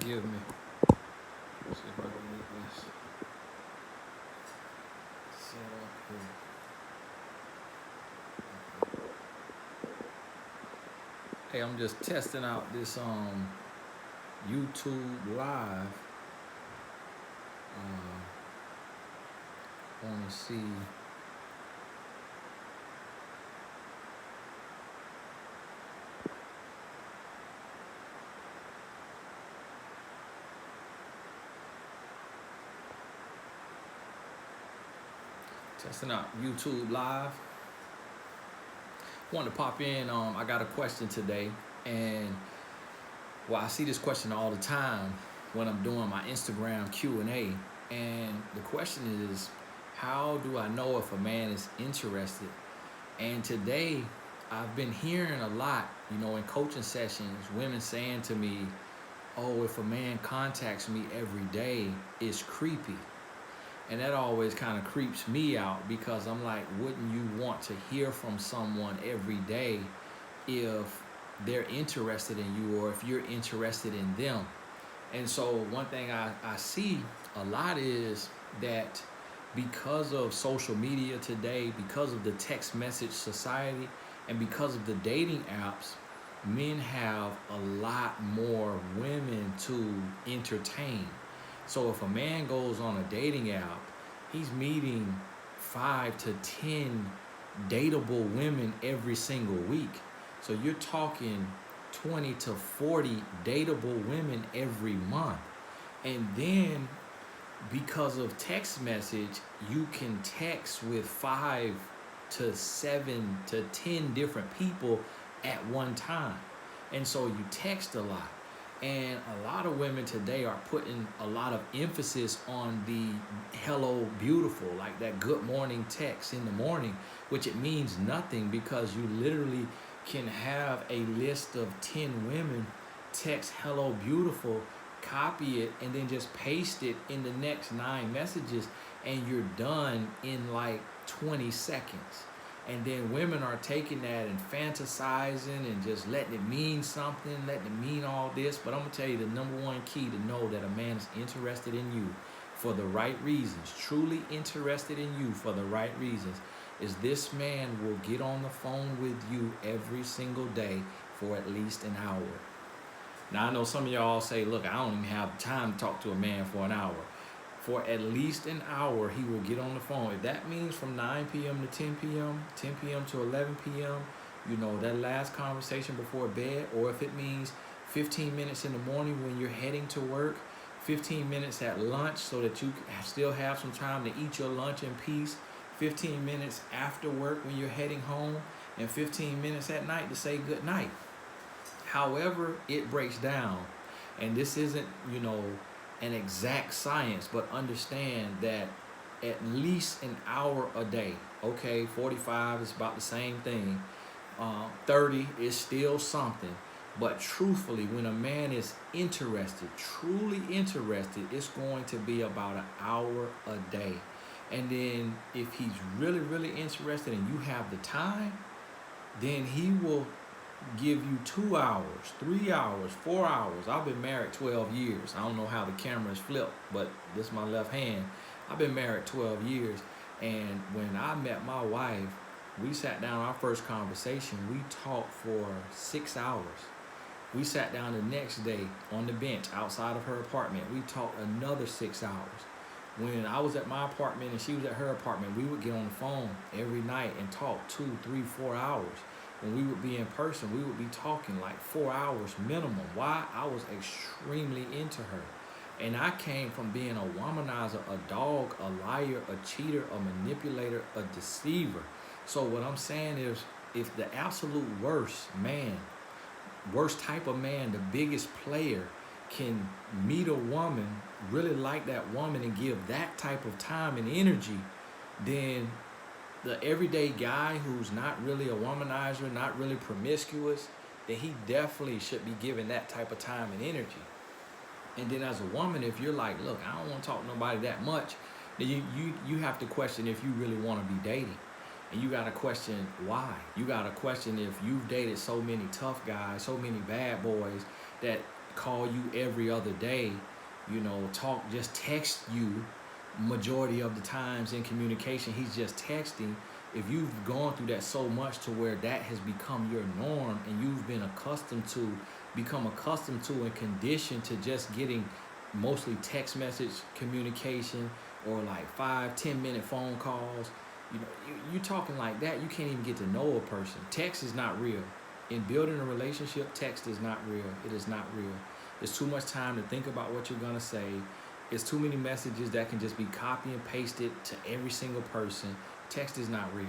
forgive me. Let's see if I can make this set up here. Hey, I'm just testing out this YouTube live. Want to see. Testing out YouTube live. Wanted to pop in. I got a question today, and well, I see this question all the time when I'm doing my Instagram Q&A. And the question is, how do I know if a man is interested? And today, I've been hearing a lot, in coaching sessions, women saying to me, "Oh, if a man contacts me every day, it's creepy." And that always kind of creeps me out because I'm like, wouldn't you want to hear from someone every day if they're interested in you or if you're interested in them? And so one thing I see a lot is that because of social media today, because of the text message society, and because of the dating apps, men have a lot more women to entertain. So if a man goes on a dating app, he's meeting 5 to 10 dateable women every single week. So you're talking 20 to 40 dateable women every month. And then because of text message, you can text with 5 to 7 to 10 different people at one time. And so you text a lot. And a lot of women today are putting a lot of emphasis on the hello beautiful, like that good morning text in the morning, which it means nothing because you literally can have a list of 10 women, text hello beautiful, copy it, and then just paste it in the next 9 messages, and you're done in like 20 seconds. And then women are taking that and fantasizing and just letting it mean something, letting it mean all this. But I'm going to tell you the number one key to know that a man is interested in you for the right reasons, truly interested in you for the right reasons, is this man will get on the phone with you every single day for at least an hour. Now, I know some of y'all say, look, I don't even have time to talk to a man for an hour. For at least an hour, he will get on the phone. If that means from 9 p.m. to 10 p.m., 10 p.m. to 11 p.m., that last conversation before bed, or if it means 15 minutes in the morning when you're heading to work, 15 minutes at lunch so that you still have some time to eat your lunch in peace, 15 minutes after work when you're heading home, and 15 minutes at night to say good night. However it breaks down, and this isn't, an exact science, but understand that at least an hour a day, okay, 45 is about the same thing, 30 is still something, but truthfully, when a man is interested, truly interested, it's going to be about an hour a day. And then if he's really, really interested and you have the time, then he will give you 2 hours, 3 hours, 4 hours. I've been married 12 years. I don't know how the cameras flip, but this is my left hand. I've been married 12 years. And when I met my wife, we sat down, our first conversation, we talked for 6 hours. We sat down the next day on the bench outside of her apartment. We talked another 6 hours. When I was at my apartment and she was at her apartment, we would get on the phone every night and talk 2, 3, 4 hours. When we would be in person, we would be talking like 4 hours minimum. Why? I was extremely into her. And I came from being a womanizer, a dog, a liar, a cheater, a manipulator, a deceiver. So what I'm saying is, if the absolute worst type of man, the biggest player, can meet a woman, really like that woman, and give that type of time and energy, then the everyday guy who's not really a womanizer, not really promiscuous, then he definitely should be given that type of time and energy. And then as a woman, if you're like, look, I don't want to talk to nobody that much, then you have to question if you really want to be dating. And you got to question why. You got to question if you've dated so many tough guys, so many bad boys, that call you every other day, just text you majority of the times in communication. He's just texting. If you've gone through that so much to where that has become your norm and you've become accustomed to and conditioned to just getting mostly text message communication or like 5-10 minute phone calls, you talking like that, you can't even get to know a person. Text is not real. In building a relationship, text is not real. It is not real. There's too much time to think about what you're gonna say. It's too many messages that can just be copy and pasted to every single person. Text is not real.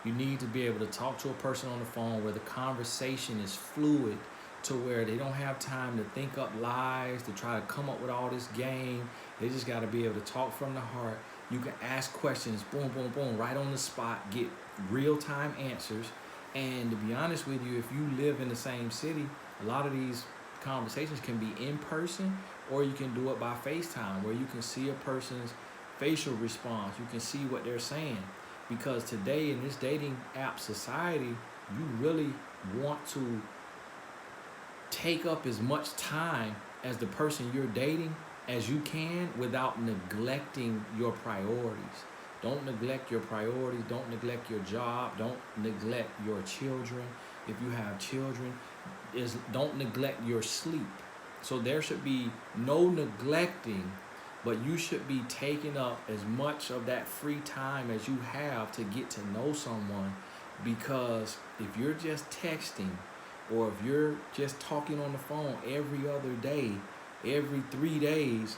You need to be able to talk to a person on the phone where the conversation is fluid, to where they don't have time to think up lies, to try to come up with all this game. They just got to be able to talk from the heart. You can ask questions, boom, boom, boom, right on the spot, get real-time answers. And to be honest with you, if you live in the same city, a lot of these conversations can be in person, or you can do it by FaceTime, where you can see a person's facial response. You can see what they're saying. Because today in this dating app society, you really want to take up as much time as the person you're dating as you can without neglecting your priorities. Don't neglect your priorities. Don't neglect your job. Don't neglect your children. If you have children, don't neglect your sleep. So there should be no neglecting, but you should be taking up as much of that free time as you have to get to know someone. Because if you're just texting, or if you're just talking on the phone every other day, every 3 days,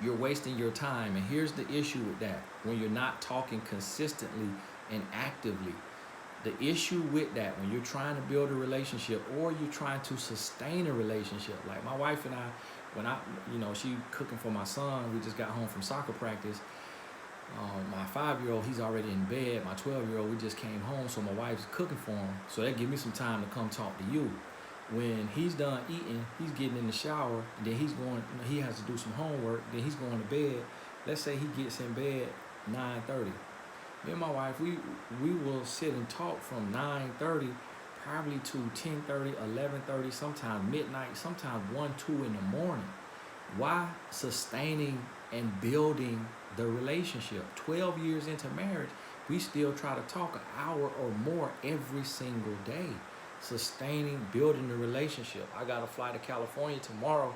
you're wasting your time. And here's the issue with that. When you're not talking consistently and actively, the issue with that, when you're trying to build a relationship or you're trying to sustain a relationship, like my wife and I, she cooking for my son. We just got home from soccer practice. My 5-year-old, he's already in bed. My 12-year-old, we just came home, so my wife's cooking for him. So that gives me some time to come talk to you. When he's done eating, he's getting in the shower, and then he has to do some homework, then he's going to bed. Let's say he gets in bed 9:30. Me and my wife, we will sit and talk from 9:30 probably to 10:30, 11:30, sometimes midnight, sometimes 1, 2 in the morning. Why? Sustaining and building the relationship. 12 years into marriage, we still try to talk an hour or more every single day. Sustaining, building the relationship. I got to fly to California tomorrow,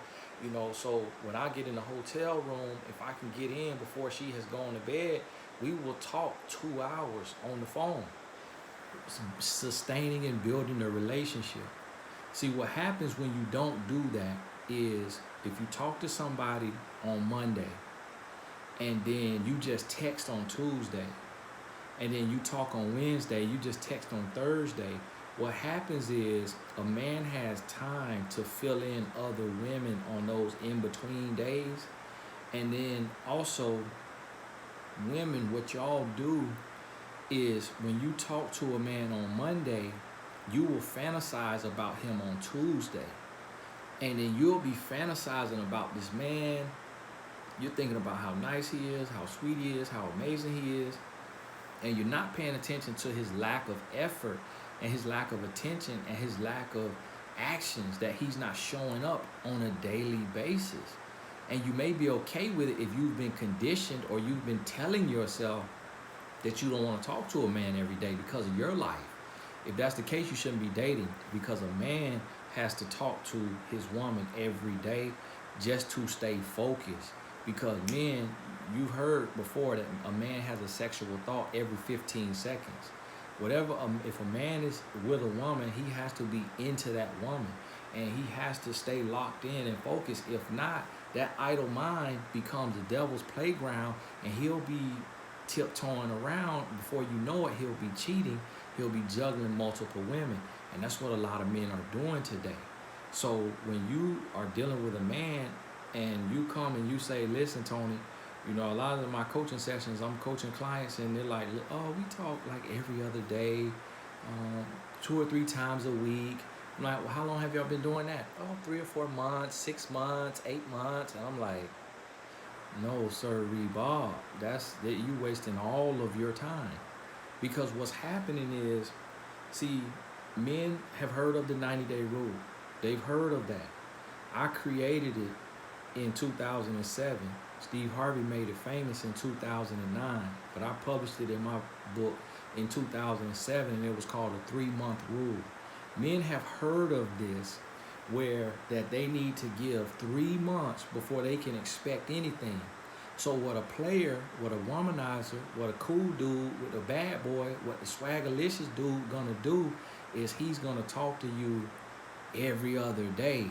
so when I get in the hotel room, if I can get in before she has gone to bed, we will talk 2 hours on the phone. Sustaining and building a relationship. See, what happens when you don't do that is, if you talk to somebody on Monday and then you just text on Tuesday, and then you talk on Wednesday, you just text on Thursday, what happens is a man has time to fill in other women on those in-between days. And then also, women, what y'all do is, when you talk to a man on Monday, you will fantasize about him on Tuesday. And then you'll be fantasizing about this man. You're thinking about how nice he is, how sweet he is, how amazing he is. And you're not paying attention to his lack of effort and his lack of attention and his lack of actions, that he's not showing up on a daily basis. And you may be okay with it if you've been conditioned, or you've been telling yourself that you don't want to talk to a man every day because of your life. If that's the case, you shouldn't be dating, because a man has to talk to his woman every day just to stay focused. Because men, you've heard before that a man has a sexual thought every 15 seconds. If a man is with a woman, he has to be into that woman, and he has to stay locked in and focused. If not, that idle mind becomes the devil's playground, and he'll be tiptoeing around. Before you know it, he'll be cheating. He'll be juggling multiple women. And that's what a lot of men are doing today. So when you are dealing with a man and you come and you say, listen, Tony, a lot of my coaching sessions, I'm coaching clients, and they're like, oh, we talk like every other day, 2 or 3 times a week. I'm like, well, how long have y'all been doing that? Oh, 3 or 4 months, 6 months, 8 months. And I'm like, no, sir, Bob, you wasting all of your time. Because what's happening is, see, men have heard of the 90-day rule. They've heard of that. I created it in 2007. Steve Harvey made it famous in 2009, but I published it in my book in 2007, and it was called a 3-month rule. Men have heard of this, where that they need to give 3 months before they can expect anything. So what a player, what a womanizer, what a cool dude, what a bad boy, what the swaggerlicious dude gonna do is he's gonna talk to you every other day.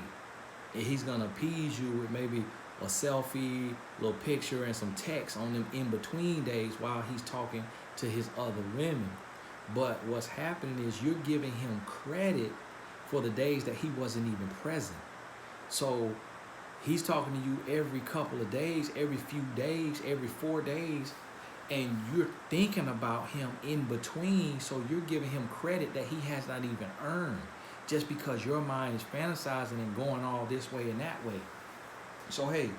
And he's gonna appease you with maybe a selfie, little picture, and some text on them in between days while he's talking to his other women. But what's happening is you're giving him credit for the days that he wasn't even present. So he's talking to you every couple of days, every few days, every 4 days, and you're thinking about him in between, so you're giving him credit that he has not even earned, just because your mind is fantasizing and going all this way and that way. So hey,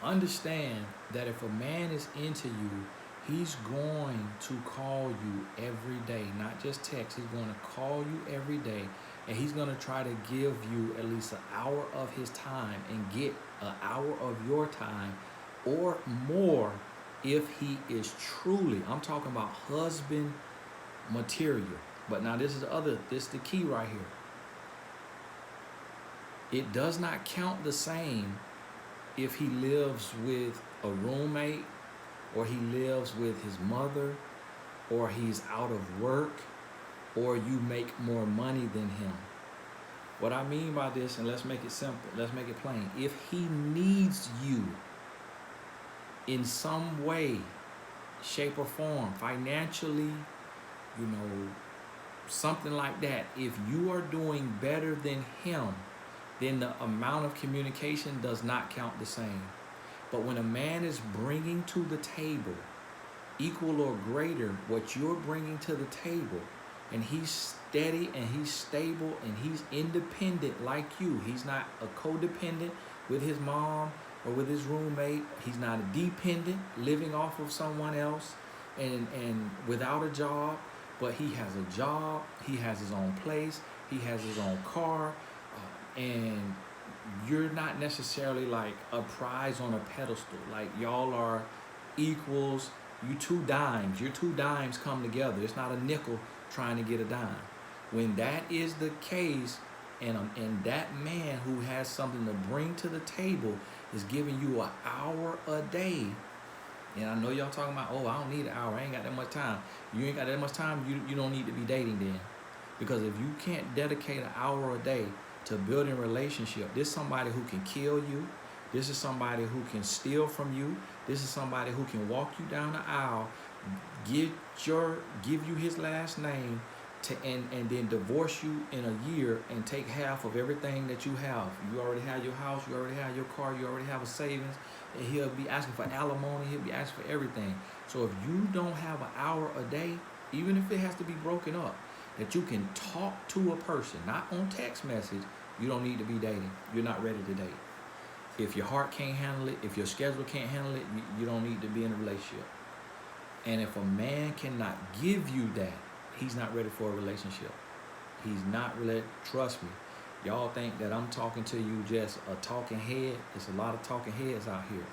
understand that if a man is into you, he's going to call you every day, not just text. He's going to call you every day, and he's going to try to give you at least an hour of his time and get an hour of your time or more if he is truly, I'm talking about husband material. But now this is the key right here. It does not count the same if he lives with a roommate, or he lives with his mother, or he's out of work, or you make more money than him. What I mean by this, and let's make it simple, let's make it plain. If he needs you in some way, shape or form, financially, something like that, if you are doing better than him, then the amount of communication does not count the same. But when a man is bringing to the table equal or greater what you're bringing to the table, and he's steady and he's stable and he's independent like you, he's not a codependent with his mom or with his roommate, he's not a dependent living off of someone else and without a job, but he has a job, he has his own place, he has his own car, and you're not necessarily like a prize on a pedestal. Like y'all are equals. Your two dimes come together. It's not a nickel trying to get a dime. When that is the case, and that man who has something to bring to the table is giving you an hour a day, and I know y'all talking about, oh, I don't need an hour, I ain't got that much time. You ain't got that much time, you don't need to be dating then. Because if you can't dedicate an hour a day to building a relationship, this is somebody who can kill you. This is somebody who can steal from you. This is somebody who can walk you down the aisle, give you his last name, and then divorce you in a year and take half of everything that you have. You already have your house, you already have your car, you already have a savings, and he'll be asking for alimony, he'll be asking for everything. So if you don't have an hour a day, even if it has to be broken up, that you can talk to a person, not on text message, you don't need to be dating. You're not ready to date. If your heart can't handle it, if your schedule can't handle it, you don't need to be in a relationship. And if a man cannot give you that, he's not ready for a relationship. He's not ready. Trust me. Y'all think that I'm talking to you just a talking head. There's a lot of talking heads out here.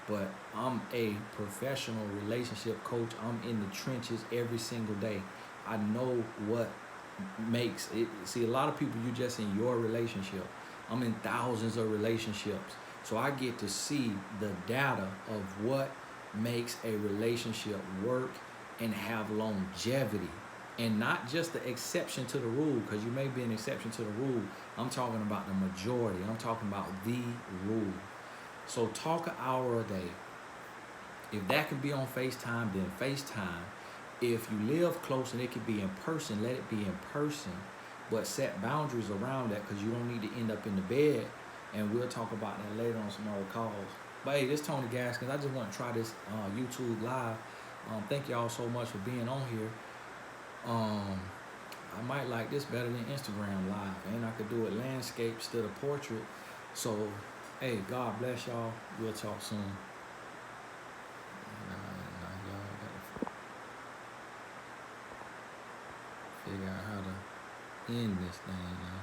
But I'm a professional relationship coach. I'm in the trenches every single day. I know what makes it. See, a lot of people, you're just in your relationship. I'm in thousands of relationships. So I get to see the data of what makes a relationship work and have longevity. And not just the exception to the rule, because you may be an exception to the rule. I'm talking about the majority. I'm talking about the rule. So talk an hour a day. If that can be on FaceTime, then FaceTime. If you live close and it can be in person, let it be in person. But set boundaries around that, because you don't need to end up in the bed. And we'll talk about that later on some other calls. But hey, this is Tony Gaskins. I just want to try this YouTube live. Thank y'all so much for being on here. I might like this better than Instagram live, and I could do it landscape instead of portrait. So hey, God bless y'all. We'll talk soon. Y'all gotta figure out how to end this thing now.